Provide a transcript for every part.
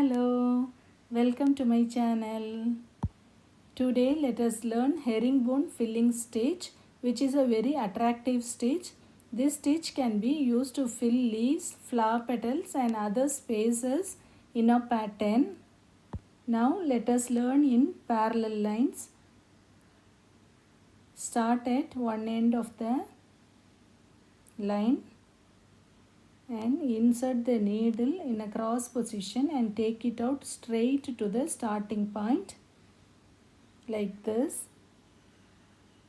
Hello, welcome to my channel. Today let us learn herringbone filling stitch, which is a very attractive stitch. This stitch can be used to fill leaves, flower petals and other spaces in a pattern. Now let us learn in parallel lines. Start at one end of the line and insert the needle in a cross position and take it out straight to the starting point like this,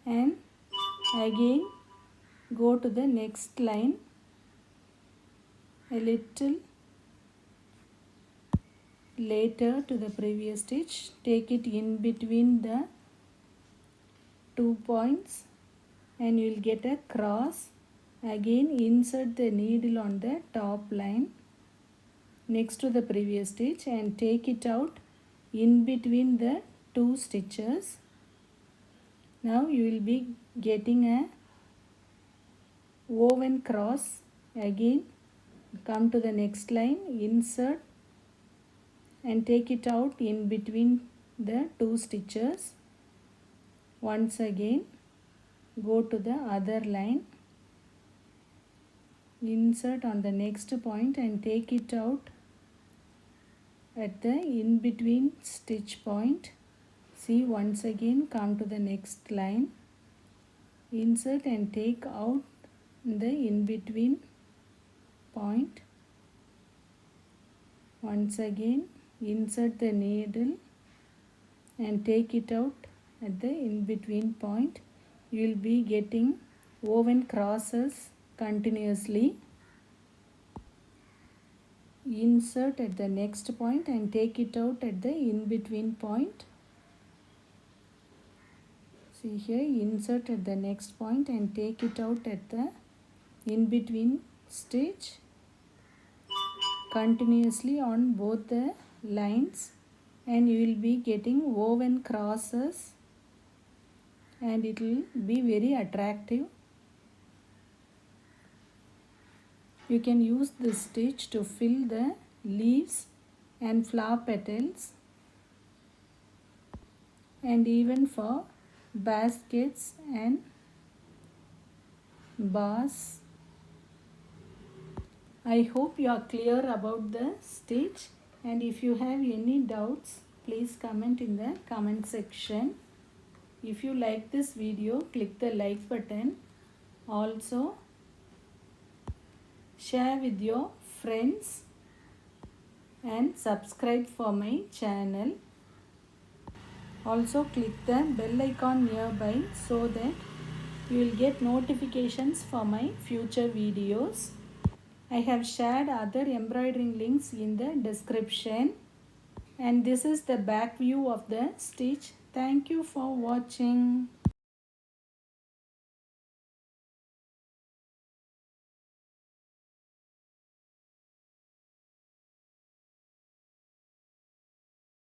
and again go to the next line a little later to the previous stitch, take it in between the 2 points and you will get a cross. Again insert the needle on the top line next to the previous stitch and take it out in between the 2 stitches. Now you will be getting a woven cross. Again come to the next line, insert and take it out in between the 2 stitches. Once again go to the other line, insert on the next point and take it out at the in between stitch point. See, once again come to the next line, insert and take out the in between point. Once again insert the needle and take it out at the in between point. You will be getting woven crosses continuously. Insert at the next point and take it out at the in between point. See here, insert at the next point and take it out at the in between stitch continuously on both the lines, and you will be getting woven crosses and it will be very attractive. You can use this stitch to fill the leaves and flower petals and even for baskets and bars. I hope you are clear about the stitch, and if you have any doubts, please comment in the comment section. If you like this video, click the like button. Also share with your friends and subscribe for my channel. Also click the bell icon nearby so that you will get notifications for my future videos. I have shared other embroidering links in the description, and this is the back view of the stitch. Thank you for watching.